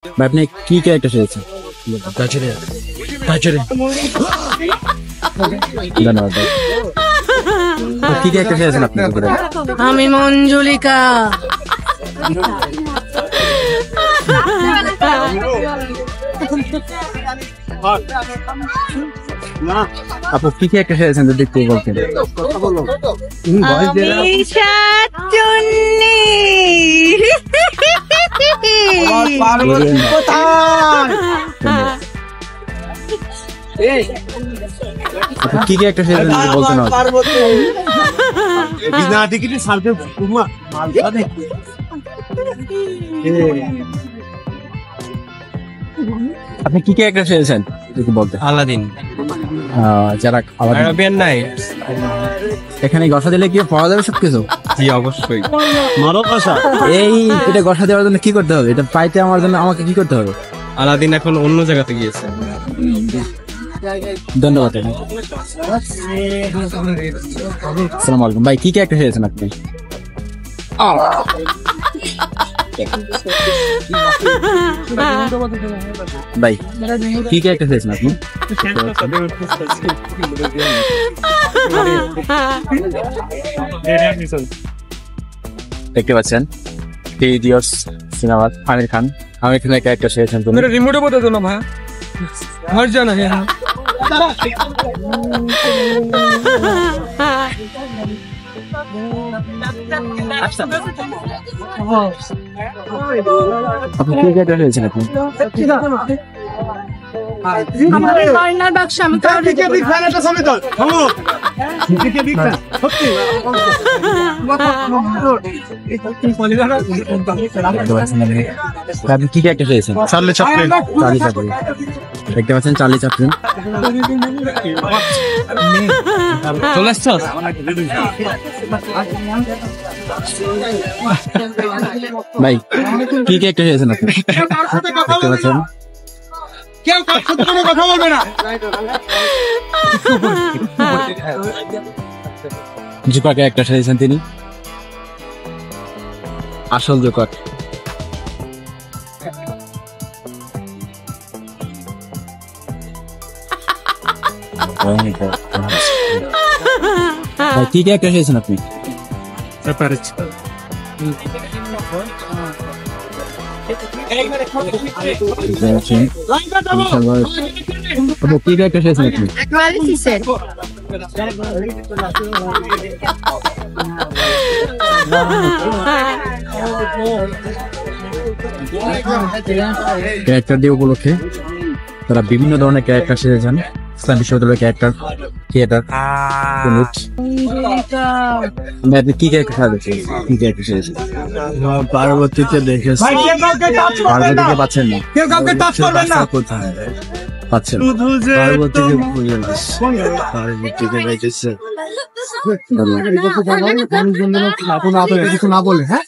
ভাই আপনি কি ক্যারেক্টার সেরেছেন? ধন্যবাদ ভাই। কি ক্যারেক্টার সেরেছেন আপনি? আমি মঞ্জুলিকা। আপু কি ক্যারেক্টার সেরেছেন যদি একটু বলতেন? আমি শাকচুন্নি। আপু কি ক্যারেক্টার সেরেছেন যদি বলতেন? আপনি কি ক্যারেক্টার সেরেছেন যদি বলতেন? আলাদিন। যারা আরাবিয়ান নাইট। এখানে গসা দিলে কি পাওয়া যাবে সবকিছু? জি অবশ্যই। এই এটা গসা দেওয়ার জন্য কি করতে হবে? এটা পাইতে আমার জন্য আমাকে কি করতে হবে? আলাদিন এখন অন্য জায়গাতে গিয়েছে। ধন্যবাদ। আসসালামু আলাইকুম ভাই, কি ক্যারেক্টার সেরেছেন আপনি? ভাই কি ক্যারেক্টার সেরেছেন আপনি? দেখতে পাচ্ছেন three idiots cinema, Aamir Khan character সেরেছেন তুমি। रिमोट बता दो ना भाई, हट जाना है यहाँ। আপনি কি ক্যারেক্টার সেরেছেন আপনি? আমার কর্নার বাক্স আমি আপনি কি ক্যারেক্টার সেরেছেন? Charlie Chaplin. Charlie Chaplin. দেখতে পাচ্ছেন চার্লি চ্যাপলিন। চলে আসছস? ভাই কি ক্যারেক্টার সেরেছেন আপনি? দেখতে পাচ্ছেন কেউ কার সাথে কোনো কথা বলবে না। জোকার ক্যারেক্টার সেরেছেন তিনি। আসল জোকার। ভাই কি ক্যারেক্টার সেরেছেন আপনি? কি ক্যারেক্টার সেরেছেন আপনি? মালিফিসেন্ট। ক্যারেক্টার ডে উপলক্ষে তারা বিভিন্ন ধরনের ক্যারেক্টার সেরেছেন। ইসলাম বিশ্ববিদ্যালয়ের ক্যারেক্টার থিয়েটার আপনি কি ক্যারেক্টার সাজাচ্ছেন? কি ক্যারেক্টার সেরেছেন? পার্বতীকে দেখেছি। পার্বতীকে পাচ্ছেন না? কেউ কাউকে টাচ করবেন না। কোথায় পাচ্ছেন? পার্বতীকে খুঁজে নাস। পার্বতীকে দেখেছে। ধন্যবাদ। না বলে হ্যাঁ